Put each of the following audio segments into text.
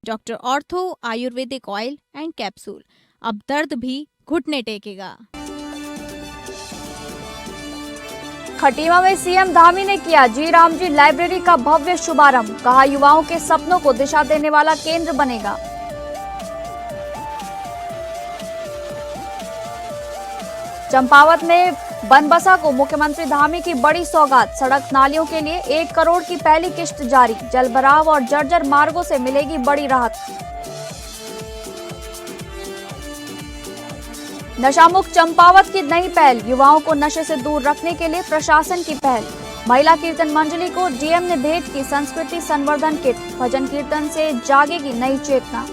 Doctor ortho Ayurvedic oil and capsule, अब दर्द भी घुटने टेकेगा। खटीमा में सीएम धामी ने किया जी राम जी लाइब्रेरी का भव्य शुभारंभ। कहा युवाओं के सपनों को दिशा देने वाला केंद्र बनेगा। चंपावत में बनबसा को मुख्यमंत्री धामी की बड़ी सौगात। सड़क नालियों के लिए 1 करोड़ की पहली किश्त जारी। जलभराव और जर्जर मार्गों से मिलेगी बड़ी राहत। नशामुक्त चंपावत की नई पहल। युवाओं को नशे से दूर रखने के लिए प्रशासन की पहल। महिला कीर्तन मंडली को डीएम ने भेंट की संस्कृति संवर्धन किट। भजन कीर्तन से जागेगी नई चेतना।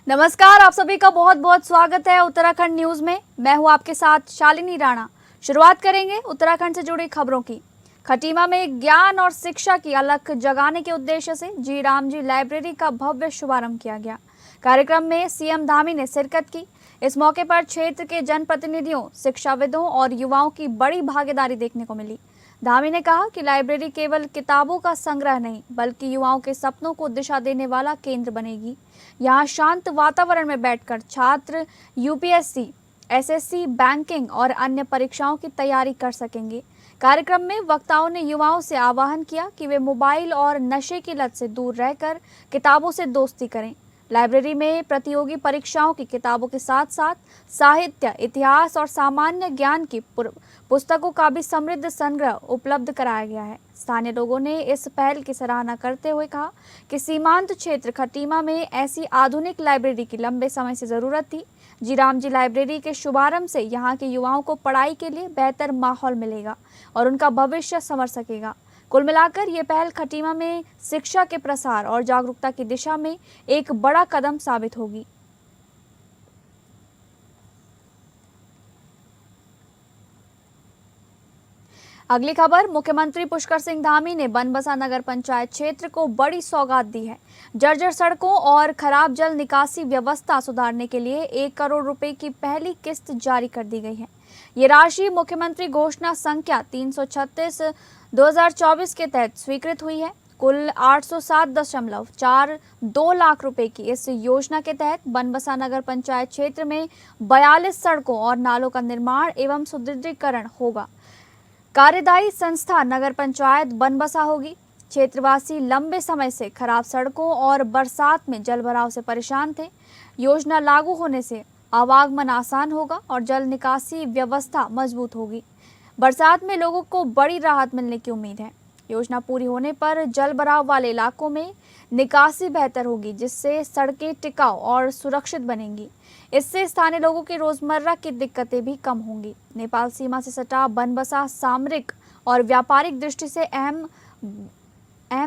नमस्कार, आप सभी का बहुत बहुत स्वागत है उत्तराखंड न्यूज में। मैं हूं आपके साथ शालिनी राणा। शुरुआत करेंगे उत्तराखंड से जुड़ी खबरों की। खटीमा में ज्ञान और शिक्षा की अलख जगाने के उद्देश्य से जी राम जी लाइब्रेरी का भव्य शुभारंभ किया गया। कार्यक्रम में सीएम धामी ने शिरकत की। इस मौके पर क्षेत्र के जनप्रतिनिधियों, शिक्षाविदों और युवाओं की बड़ी भागीदारी देखने को मिली। धामी ने कहा कि लाइब्रेरी केवल किताबों का संग्रह नहीं, बल्कि युवाओं के सपनों को दिशा देने वाला केंद्र बनेगी। यहाँ शांत वातावरण में बैठकर छात्र यूपीएससी, एसएससी, बैंकिंग और अन्य परीक्षाओं की तैयारी कर सकेंगे। कार्यक्रम में वक्ताओं ने युवाओं से आह्वान किया कि वे मोबाइल और नशे की लत से दूर रहकर किताबों से दोस्ती करें। लाइब्रेरी में प्रतियोगी परीक्षाओं की किताबों के साथ साथ साहित्य, इतिहास और सामान्य ज्ञान की पुस्तकों का भी समृद्ध संग्रह उपलब्ध कराया गया है। स्थानीय लोगों ने इस पहल की सराहना करते हुए कहा कि सीमांत क्षेत्र खटीमा में ऐसी आधुनिक लाइब्रेरी की लंबे समय से जरूरत थी। जी राम जी लाइब्रेरी के शुभारंभ से यहाँ के युवाओं को पढ़ाई के लिए बेहतर माहौल मिलेगा और उनका भविष्य संवर सकेगा। कुल मिलाकर ये पहल खटीमा में शिक्षा के प्रसार और जागरूकता की दिशा में एक बड़ा कदम साबित होगी। अगली खबर, मुख्यमंत्री पुष्कर सिंह धामी ने बनबसा नगर पंचायत क्षेत्र को बड़ी सौगात दी है। जर्जर सड़कों और खराब जल निकासी व्यवस्था सुधारने के लिए 1 करोड़ रुपए की पहली किस्त जारी कर दी गई है। ये राशि मुख्यमंत्री घोषणा संख्या 336/2024 के तहत स्वीकृत हुई है। कुल 807.42 लाख रुपए की इस योजना के तहत बनबसा नगर पंचायत क्षेत्र में 42 सड़कों और नालों का निर्माण एवं सुदृढ़ीकरण होगा। कार्यदायी संस्था नगर पंचायत बनबसा होगी। क्षेत्रवासी लंबे समय से खराब सड़कों और बरसात में जलभराव से परेशान थे। योजना लागू होने से आवागमन आसान होगा और जल निकासी व्यवस्था मजबूत होगी। बरसात में लोगों को बड़ी राहत मिलने की उम्मीद है। योजना पूरी होने पर जलभराव वाले इलाकों में निकासी बेहतर होगी, जिससे सड़कें टिकाऊ और सुरक्षित बनेंगी। इससे स्थानीय लोगों की रोजमर्रा की दिक्कतें भी कम होंगी। नेपाल सीमा से सटा बनबसा सामरिक और व्यापारिक दृष्टि से अहम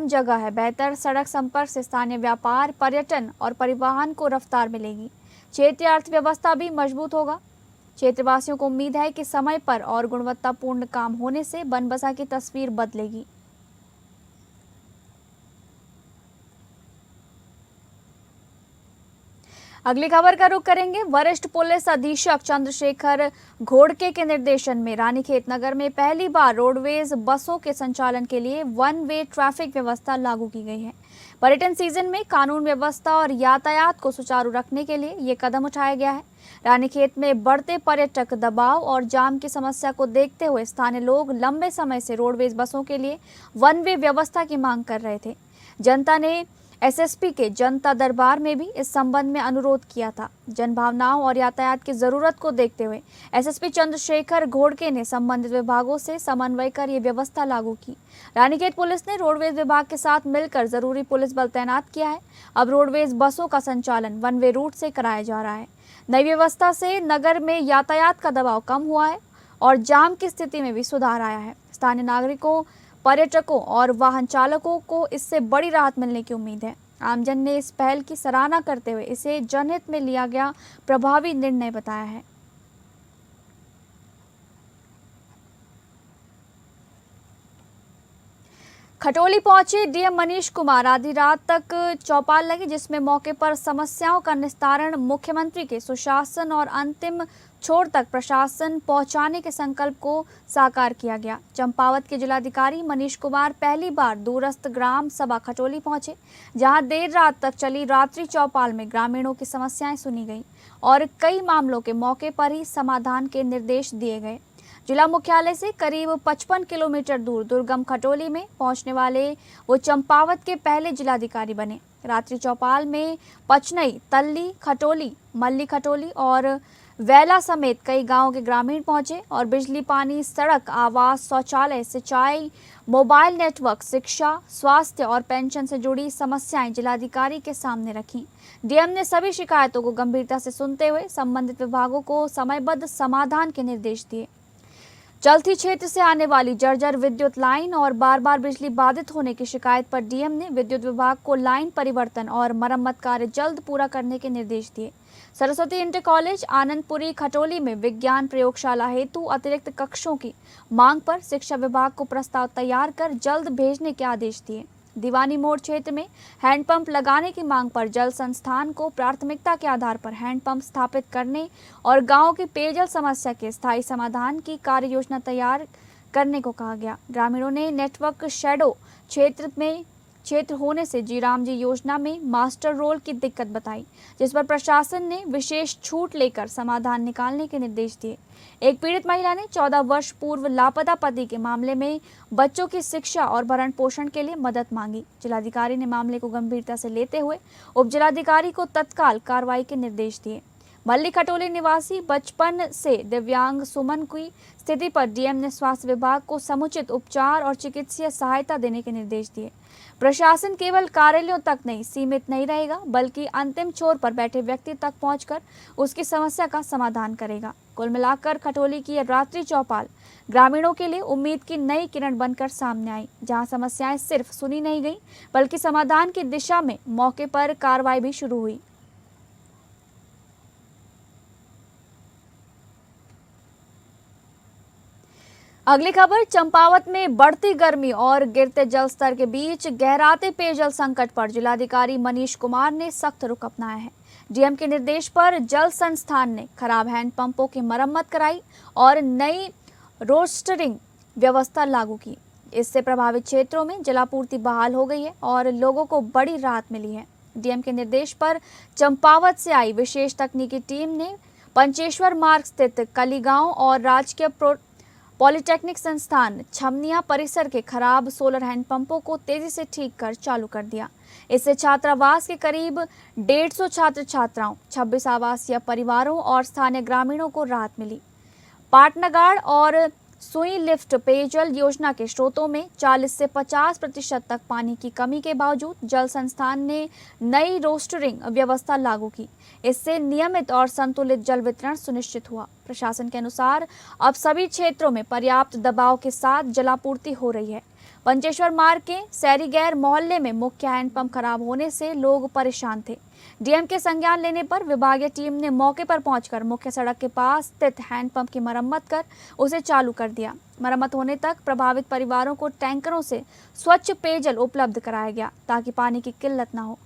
जगह है। बेहतर सड़क संपर्क से स्थानीय व्यापार, पर्यटन और परिवहन को रफ्तार मिलेगी। क्षेत्रीय अर्थव्यवस्था भी मजबूत होगा। क्षेत्रवासियों को उम्मीद है कि समय पर और गुणवत्तापूर्ण काम होने से बनबसा की तस्वीर बदलेगी। अगली खबर का रुख करेंगे। वरिष्ठ पुलिस अधीक्षक चंद्रशेखर घोड़के के निर्देशन में रानीखेत नगर में पहली बार रोडवेज बसों के संचालन के लिए 1 वे ट्रैफिक व्यवस्था लागू की गई है। पर्यटन सीजन में कानून व्यवस्था और यातायात को सुचारू रखने के लिए ये कदम उठाया गया है। रानीखेत में बढ़ते पर्यटक दबाव और जाम की समस्या को देखते हुए स्थानीय लोग लंबे समय से रोडवेज बसों के लिए 1 वे व्यवस्था की मांग कर रहे थे। जनता ने एसएसपी के जनता दरबार में भी इस संबंध में अनुरोध किया था। जनभावनाओं और यातायात की जरूरत को देखते हुए एसएसपी चंद्रशेखर घोड़के ने संबंधित विभागों से समन्वय कर ये व्यवस्था लागू की। रानीखेत पुलिस ने रोडवेज विभाग के साथ मिलकर जरूरी पुलिस बल तैनात किया है। अब रोडवेज बसों का संचालन 1 वे रूट से कराया जा रहा है। नई व्यवस्था से नगर में यातायात का दबाव कम हुआ है और जाम की स्थिति में भी सुधार आया है। स्थानीय नागरिकों, पर्यटकों और वाहन चालकों को इससे बड़ी राहत मिलने की उम्मीद है। आमजन ने इस पहल की सराहना करते हुए इसे जनहित में लिया गया प्रभावी निर्णय बताया है। खटोली पहुंचे डीएम मनीष कुमार। आधी रात तक चौपाल लगी, जिसमें मौके पर समस्याओं का निस्तारण, मुख्यमंत्री के सुशासन और अंतिम छोर तक प्रशासन पहुंचाने के संकल्प को साकार किया गया। चंपावत के जिलाधिकारी मनीष कुमार पहली बार दूरस्थ ग्राम सभा खटोली पहुंचे, जहां देर रात तक चली रात्रि चौपाल में ग्रामीणों की समस्याएं सुनी गईं और कई मामलों के मौके पर ही समाधान के निर्देश दिए गए। जिला मुख्यालय से करीब 55 किलोमीटर दूर दुर्गम खटोली में पहुंचने वाले वो चंपावत के पहले जिलाधिकारी बने। रात्रि चौपाल में पचनई, तल्ली खटोली, मल्ली खटोली और वैला समेत कई गांवों के ग्रामीण पहुंचे और बिजली, पानी, सड़क, आवास, शौचालय, सिंचाई, मोबाइल नेटवर्क, शिक्षा, स्वास्थ्य और पेंशन से जुड़ी समस्याएं जिलाधिकारी के सामने रखीं। डीएम ने सभी शिकायतों को गंभीरता से सुनते हुए संबंधित विभागों को समयबद्ध समाधान के निर्देश दिए। चलथी क्षेत्र से आने वाली जर्जर विद्युत लाइन और बार बार बिजली बाधित होने की शिकायत पर डीएम ने विद्युत विभाग को लाइन परिवर्तन और मरम्मत कार्य जल्द पूरा करने के निर्देश दिए। सरस्वती इंटर कॉलेज आनंदपुरी खटोली में विज्ञान प्रयोगशाला हेतु अतिरिक्त कक्षों की मांग पर शिक्षा विभाग को प्रस्ताव तैयार कर जल्द भेजने के आदेश दिए। दीवानी मोड़ क्षेत्र में हैंडपंप लगाने की मांग पर जल संस्थान को प्राथमिकता के आधार पर हैंडपंप स्थापित करने और गांवों की पेयजल समस्या के स्थायी समाधान की कार्य योजना तैयार करने को कहा गया। ग्रामीणों ने नेटवर्क शैडो क्षेत्र होने से जीराम जी योजना में मास्टर रोल की दिक्कत बताई, जिस पर प्रशासन ने विशेष छूट लेकर समाधान निकालने के निर्देश दिए। एक पीड़ित महिला ने 14 वर्ष पूर्व लापता पति के मामले में बच्चों की शिक्षा और भरण पोषण के लिए मदद मांगी। जिलाधिकारी ने मामले को गंभीरता से लेते हुए उप जिलाधिकारी को तत्काल कार्रवाई के निर्देश दिए। मल्ली खटोली निवासी बचपन से दिव्यांग सुमन की स्थिति पर डीएम ने स्वास्थ्य विभाग को समुचित उपचार और चिकित्सीय सहायता देने के निर्देश दिए। प्रशासन केवल कार्यालयों तक नहीं सीमित नहीं रहेगा, बल्कि अंतिम छोर पर बैठे व्यक्ति तक पहुंचकर उसकी समस्या का समाधान करेगा। कुल मिलाकर खटोली की रात्रि चौपाल ग्रामीणों के लिए उम्मीद की नई किरण बनकर सामने आई, जहां समस्याएं सिर्फ सुनी नहीं गई, बल्कि समाधान की दिशा में मौके पर कार्रवाई भी शुरू हुई। अगली खबर, चंपावत में बढ़ती गर्मी और गिरते जल स्तर के बीच गहराते पेयजल संकट पर जिलाधिकारी मनीष कुमार ने सख्त रुख अपनाया है। डीएम के निर्देश पर जल संस्थान ने खराब हैंडपंपों की मरम्मत कराई और नई रोस्टरिंग व्यवस्था लागू की। इससे प्रभावित क्षेत्रों में जलापूर्ति बहाल हो गई है और लोगों को बड़ी राहत मिली है। डीएम के निर्देश पर चंपावत से आई विशेष तकनीकी टीम ने पंचेश्वर मार्ग स्थित कली गांव और राजकीय पॉलिटेक्निक संस्थान छमनिया परिसर के खराब सोलर हैंडपंपों को तेजी से ठीक कर चालू कर दिया। इससे छात्रावास के करीब 150 छात्र छात्राओं, 26 आवासीय परिवारों और स्थानीय ग्रामीणों को राहत मिली। पाटनगाड़ और सुई लिफ्ट पेयजल योजना के स्रोतों में 40 से 50% तक पानी की कमी के बावजूद जल संस्थान ने नई रोस्टरिंग व्यवस्था लागू की। इससे नियमित और संतुलित जल वितरण सुनिश्चित हुआ। प्रशासन के अनुसार अब सभी क्षेत्रों में पर्याप्त दबाव के साथ जलापूर्ति हो रही है। पंचेश्वर मार्ग के सैरीगैर मोहल्ले में मुख्य हैंडपंप खराब होने से लोग परेशान थे। डीएम के संज्ञान लेने पर विभागीय टीम ने मौके पर पहुंचकर मुख्य सड़क के पास स्थित हैंडपंप की मरम्मत कर उसे चालू कर दिया। मरम्मत होने तक प्रभावित परिवारों को टैंकरों से स्वच्छ पेयजल उपलब्ध कराया गया ताकि पानी की किल्लत न हो।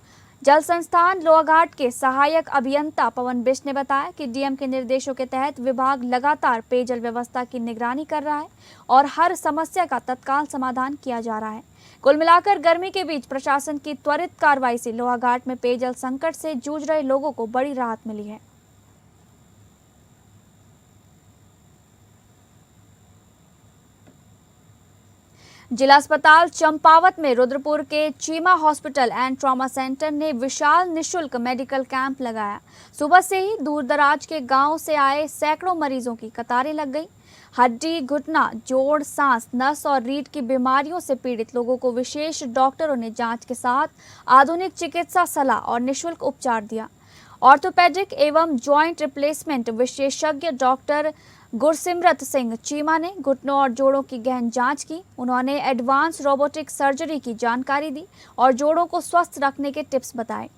जल संस्थान लोहाघाट के सहायक अभियंता पवन बिष्ट ने बताया कि डीएम के निर्देशों के तहत विभाग लगातार पेयजल व्यवस्था की निगरानी कर रहा है और हर समस्या का तत्काल समाधान किया जा रहा है। कुल मिलाकर गर्मी के बीच प्रशासन की त्वरित कार्रवाई से लोहाघाट में पेयजल संकट से जूझ रहे लोगों को बड़ी राहत मिली है। जिला अस्पताल चंपावत में रुद्रपुर के Cheema hospital and trauma centre ने विशाल निशुल्क मेडिकल कैंप लगाया। सुबह से ही दूर दराज के गांव से आए सैकड़ों मरीजों की कतारें लग गई। हड्डी, घुटना, जोड़, सांस, नस और रीढ़ की बीमारियों से पीड़ित लोगों को विशेष डॉक्टरों ने जांच के साथ आधुनिक चिकित्सा सलाह और निशुल्क उपचार दिया। ऑर्थोपेडिक एवं जॉइंट रिप्लेसमेंट विशेषज्ञ डॉक्टर गुरसिमरत सिंह चीमा ने घुटनों और जोड़ों की गहन जांच की। उन्होंने एडवांस रोबोटिक सर्जरी की जानकारी दी और जोड़ों को स्वस्थ रखने के टिप्स बताए।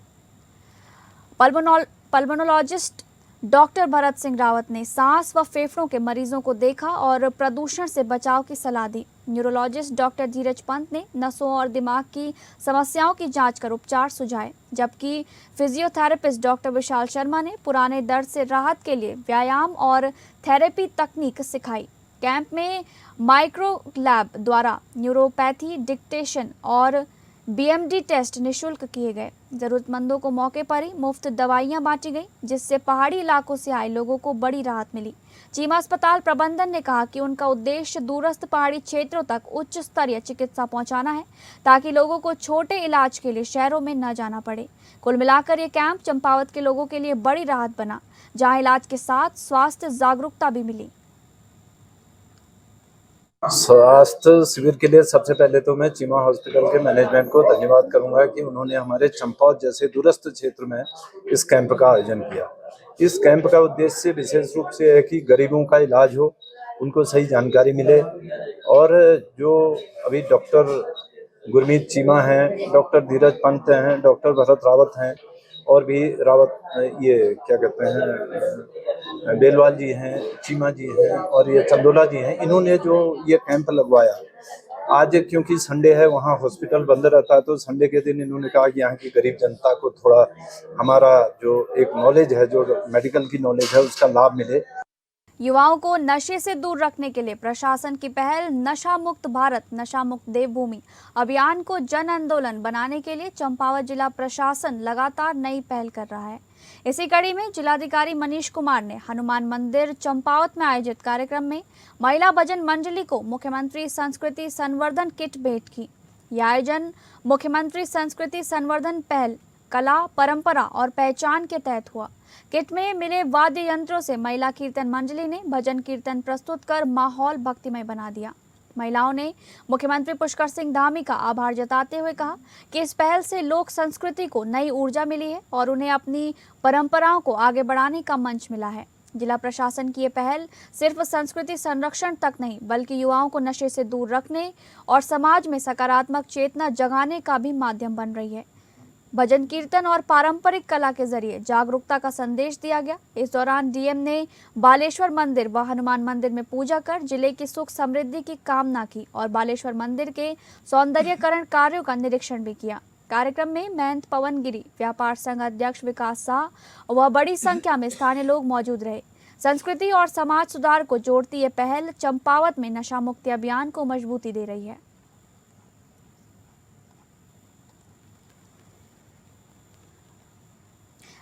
पल्मोनोलॉजिस्ट डॉक्टर भरत सिंह रावत ने सांस व फेफड़ों के मरीजों को देखा और प्रदूषण से बचाव की सलाह दी। न्यूरोलॉजिस्ट डॉक्टर धीरज पंत ने नसों और दिमाग की समस्याओं की जांच कर उपचार सुझाए, जबकि फिजियोथेरेपिस्ट डॉक्टर विशाल शर्मा ने पुराने दर्द से राहत के लिए व्यायाम और थेरेपी तकनीक सिखाई। कैंप में माइक्रो लैब द्वारा न्यूरोपैथी, डिक्टेशन और बीएमडी टेस्ट निःशुल्क किए गए। जरूरतमंदों को मौके पर ही मुफ्त दवाइयां बांटी गई, जिससे पहाड़ी इलाकों से आए लोगों को बड़ी राहत मिली। चीमा अस्पताल प्रबंधन ने कहा कि उनका उद्देश्य दूरस्थ पहाड़ी क्षेत्रों तक उच्च स्तरीय चिकित्सा पहुंचाना है, ताकि लोगों को छोटे इलाज के लिए शहरों में न जाना पड़े। कुल मिलाकर ये कैंप चंपावत के लोगों के लिए बड़ी राहत बना, जहाँ इलाज के साथ स्वास्थ्य जागरूकता भी मिली। स्वास्थ्य शिविर के लिए सबसे पहले तो मैं चीमा हॉस्पिटल के मैनेजमेंट को धन्यवाद करूंगा कि उन्होंने हमारे चंपावत जैसे दूरस्थ क्षेत्र में इस कैंप का आयोजन किया। इस कैंप का उद्देश्य विशेष रूप से है कि गरीबों का इलाज हो, उनको सही जानकारी मिले। और जो अभी डॉक्टर गुरमीत चीमा हैं, डॉक्टर धीरज पंत हैं, डॉक्टर भरत रावत हैं, और भी रावत ये क्या कहते हैं बेलवाल जी हैं, चीमा जी हैं, और ये चंदोला जी हैं। इन्होंने जो ये कैंप लगवाया आज, क्योंकि संडे है, वहाँ हॉस्पिटल बंद रहता है, तो संडे के दिन इन्होंने कहा कि यहाँ की गरीब जनता को थोड़ा हमारा जो एक नॉलेज है, जो मेडिकल की नॉलेज है, उसका लाभ मिले। युवाओं को नशे से दूर रखने के लिए प्रशासन की पहल नशा मुक्त भारत, नशा मुक्त देवभूमि अभियान को जन आंदोलन बनाने के लिए चंपावत जिला प्रशासन लगातार नई पहल कर रहा है। इसी कड़ी में जिलाधिकारी मनीष कुमार ने हनुमान मंदिर चंपावत में आयोजित कार्यक्रम में महिला भजन मंडली को मुख्यमंत्री संस्कृति संवर्धन किट भेंट की। यह आयोजन मुख्यमंत्री संस्कृति संवर्धन पहल कला, परंपरा और पहचान के तहत हुआ। किट में मिले वाद्य यंत्रों से महिला कीर्तन मंडली ने भजन कीर्तन प्रस्तुत कर माहौल भक्तिमय बना दिया। महिलाओं ने मुख्यमंत्री पुष्कर सिंह धामी का आभार जताते हुए कहा कि इस पहल से लोक संस्कृति को नई ऊर्जा मिली है और उन्हें अपनी परंपराओं को आगे बढ़ाने का मंच मिला है। जिला प्रशासन की ये पहल सिर्फ संस्कृति संरक्षण तक नहीं, बल्कि युवाओं को नशे से दूर रखने और समाज में सकारात्मक चेतना जगाने का भी माध्यम बन रही है। भजन कीर्तन और पारंपरिक कला के जरिए जागरूकता का संदेश दिया गया। इस दौरान डीएम ने बालेश्वर मंदिर व हनुमान मंदिर में पूजा कर जिले की सुख समृद्धि की कामना की और बालेश्वर मंदिर के सौंदर्यकरण कार्यों का निरीक्षण भी किया। कार्यक्रम में महंत पवन गिरी, व्यापार संघ अध्यक्ष विकास शाह व बड़ी संख्या में स्थानीय लोग मौजूद रहे। संस्कृति और समाज सुधार को जोड़ती ये पहल चंपावत में नशा मुक्ति अभियान को मजबूती दे रही है।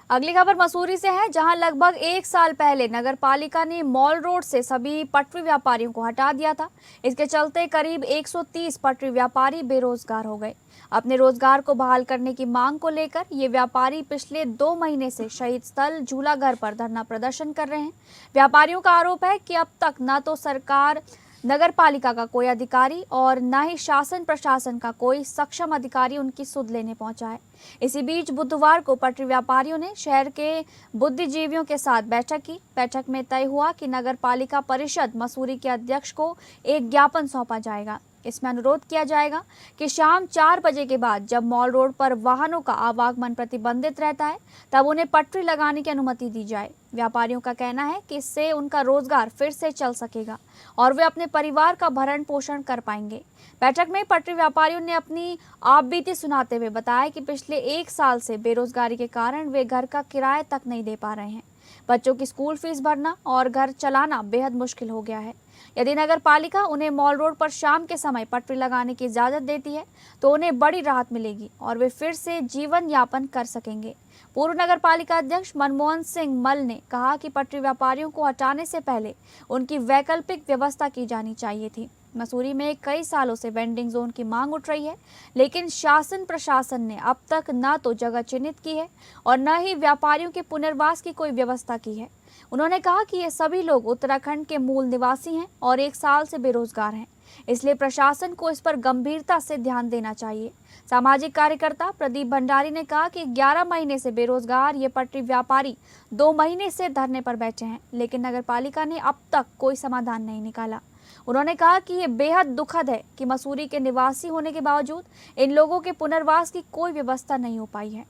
अगली खबर मसूरी से है, जहां लगभग 1 साल पहले नगर पालिका ने मॉल रोड से सभी पटरी व्यापारियों को हटा दिया था। इसके चलते करीब 130 पटरी व्यापारी बेरोजगार हो गए। अपने रोजगार को बहाल करने की मांग को लेकर ये व्यापारी पिछले 2 महीने से शहीद स्थल झूला घर पर धरना प्रदर्शन कर रहे हैं। व्यापारियों का आरोप है कि अब तक न तो सरकार, नगर पालिका का कोई अधिकारी और न ही शासन प्रशासन का कोई सक्षम अधिकारी उनकी सुध लेने पहुंचा है। इसी बीच बुधवार को पटरी व्यापारियों ने शहर के बुद्धिजीवियों के साथ बैठक की। बैठक में तय हुआ कि नगर पालिका परिषद मसूरी के अध्यक्ष को एक ज्ञापन सौंपा जाएगा। इसमें अनुरोध किया जाएगा कि शाम 4 बजे के बाद जब मॉल रोड पर वाहनों का आवागमन प्रतिबंधित रहता है, तब उन्हें पटरी लगाने की अनुमति दी जाए। व्यापारियों का कहना है कि इससे उनका रोजगार फिर से चल सकेगा और वे अपने परिवार का भरण पोषण कर पाएंगे। बैठक में पटरी व्यापारियों ने अपनी आपबीती सुनाते हुए बताया कि पिछले 1 साल से बेरोजगारी के कारण वे घर का किराया तक नहीं दे पा रहे हैं। बच्चों की स्कूल फीस भरना और घर चलाना बेहद मुश्किल हो गया है। यदि नगर पालिका उन्हें मॉल रोड पर शाम के समय पटरी लगाने की इजाजत देती है, तो उन्हें बड़ी राहत मिलेगी और वे फिर से जीवन यापन कर सकेंगे। पूर्व नगर पालिका अध्यक्ष मनमोहन सिंह मल ने कहा कि पटरी व्यापारियों को हटाने से पहले उनकी वैकल्पिक व्यवस्था की जानी चाहिए थी। मसूरी में कई सालों से वेंडिंग जोन की मांग उठ रही है, लेकिन शासन प्रशासन ने अब तक न तो जगह चिन्हित की है और न ही व्यापारियों के पुनर्वास की कोई व्यवस्था की है। उन्होंने कहा कि ये सभी लोग उत्तराखंड के मूल निवासी हैं और 1 साल से बेरोजगार हैं, इसलिए प्रशासन को इस पर गंभीरता से ध्यान देना चाहिए। सामाजिक कार्यकर्ता प्रदीप भंडारी ने कहा कि 11 महीने से बेरोजगार ये पटरी व्यापारी 2 महीने से धरने पर बैठे हैं, लेकिन नगर पालिका ने अब तक कोई समाधान नहीं निकाला। उन्होंने कहा कि ये बेहद दुखद है कि मसूरी के निवासी होने के बावजूद इन लोगों के पुनर्वास की कोई व्यवस्था नहीं हो पाई है।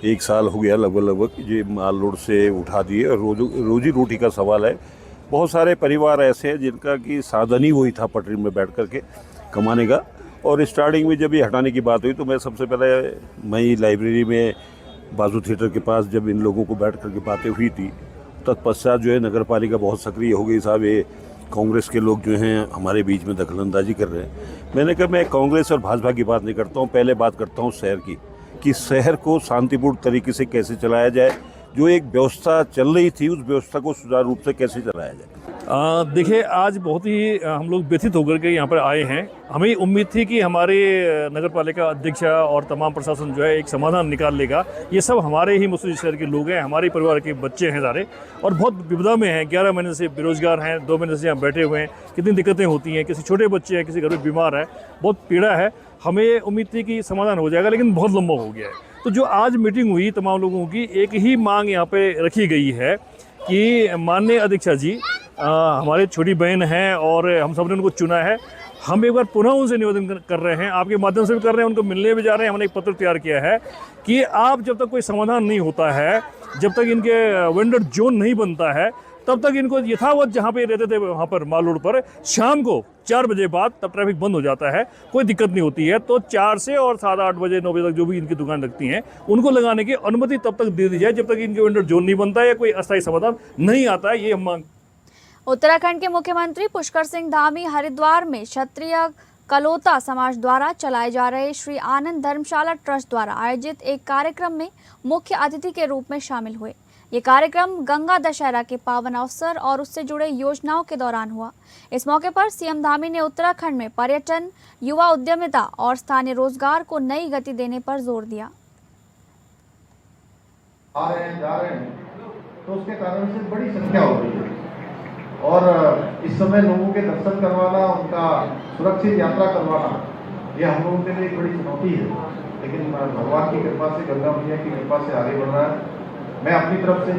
1 साल हो गया लगभग ये माल रोड से उठा दिए। और रोजी रोटी का सवाल है। बहुत सारे परिवार ऐसे हैं जिनका कि साधन ही वही था पटरी में बैठ कर के कमाने का। और स्टार्टिंग में जब ये हटाने की बात हुई तो मैं सबसे पहले मई लाइब्रेरी में बाजू थिएटर के पास जब इन लोगों को बैठ कर के बातें हुई थी, तत्पश्चात जो है नगर पालिका बहुत सक्रिय हो गई। साहब ये कांग्रेस के लोग जो हैं हमारे बीच में दखलंदाजी कर रहे हैं। मैंने कहा मैं कांग्रेस और भाजपा की बात नहीं करता हूँ, पहले बात करता हूँ शहर की, कि शहर को शांतिपूर्ण तरीके से कैसे चलाया जाए। जो एक व्यवस्था चल रही थी उस व्यवस्था को सुचारू रूप से कैसे चलाया जाए। देखिए, आज बहुत ही हम लोग व्यथित होकर के यहाँ पर आए हैं। हमें उम्मीद थी कि हमारे नगर पालिका अध्यक्ष और तमाम प्रशासन जो है एक समाधान निकाल लेगा। ये सब हमारे ही मसूरी शहर के लोग हैं, हमारे परिवार के बच्चे हैं सारे, और बहुत विपदा में हैं। 11 महीने से बेरोजगार हैं, 2 महीने से यहाँ बैठे हुए हैं। कितनी दिक्कतें होती हैं, किसी छोटे बच्चे हैं, किसी घर में बीमार है, बहुत पीड़ा है। हमें उम्मीद थी कि समाधान हो जाएगा, लेकिन बहुत लंबा हो गया है। तो जो आज मीटिंग हुई तमाम लोगों की, एक ही मांग यहाँ पे रखी गई है कि माननीय अध्यक्षा जी हमारे छोटी बहन हैं और हम सब ने उनको चुना है। हम एक बार पुनः उनसे निवेदन कर रहे हैं, आपके माध्यम से भी कर रहे हैं, उनको मिलने भी जा रहे हैं। हमने एक पत्र तैयार किया है कि आप जब तक कोई समाधान नहीं होता है, जब तक इनके वेंडर जोन नहीं बनता है, तब तक इनको यथावत जहाँ पे रहते थे वहाँ पर माल रोड पर शाम को 4 बजे बाद तब ट्रैफिक बंद हो जाता है, कोई दिक्कत नहीं होती है। तो 4 से और 7-8 बजे 9 बजे तक जो भी इनकी दुकान लगती हैं उनको लगाने की अनुमति तब तक दे दी जाए जब तक इनके वेंडर जोन नहीं बनता है या कोई अस्थायी समाधान नहीं आता है। ये हम मांग। उत्तराखंड के मुख्यमंत्री पुष्कर सिंह धामी हरिद्वार में क्षत्रिय कलोता समाज द्वारा चलाए जा रहे श्री आनंद धर्मशाला ट्रस्ट द्वारा आयोजित एक कार्यक्रम में मुख्य अतिथि के रूप में शामिल हुए। ये कार्यक्रम गंगा दशहरा के पावन अवसर और उससे जुड़े योजनाओं के दौरान हुआ। इस मौके पर सीएम धामी ने उत्तराखंड में पर्यटन, युवा उद्यमिता और स्थानीय रोजगार को नई गति देने पर जोर दिया। आ रहे हैं, जा रहे हैं, तो उसके कारण से बड़ी संख्या हो रही है और इस समय लोगों के दर्शन करवाना, उनका सुरक्षित यात्रा करवाना, ये हम लोगों के लिए एक बड़ी चुनौती है। लेकिन भगवान की कृपा से, गंगा मैया की कृपा से आगे बढ़ रहा है। मैं अपनी तरफ से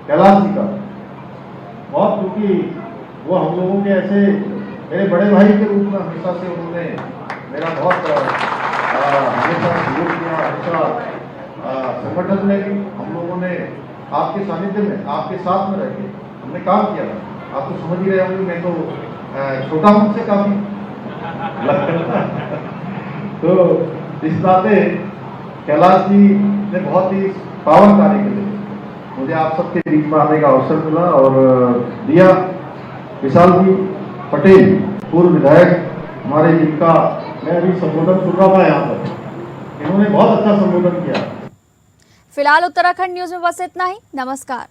कैलाश जी का बहुत, क्योंकि वो हम लोगों के ऐसे मेरे बड़े भाई के रूप में हमेशा से उन्होंने मेरा बहुत हमेशा सहयोग किया। हमेशा संगठन में भी हम लोगों ने आपके सानिध्य में, आपके साथ में रह के हमने काम किया था। आप तो समझ ही रहे होंगे, मैं तो छोटा हूं से काफी तो इस नाते कैलाश जी ने बहुत ही पावन कार्य के लिए मुझे आप सबके बीच में आने का अवसर मिला और दिया। विशाल जी पटेल पूर्व विधायक हमारे, जिनका मैं अभी संबोधन सुन रहा था यहाँ पर, इन्होंने बहुत अच्छा संबोधन किया। फिलहाल उत्तराखंड न्यूज में बस इतना ही। नमस्कार।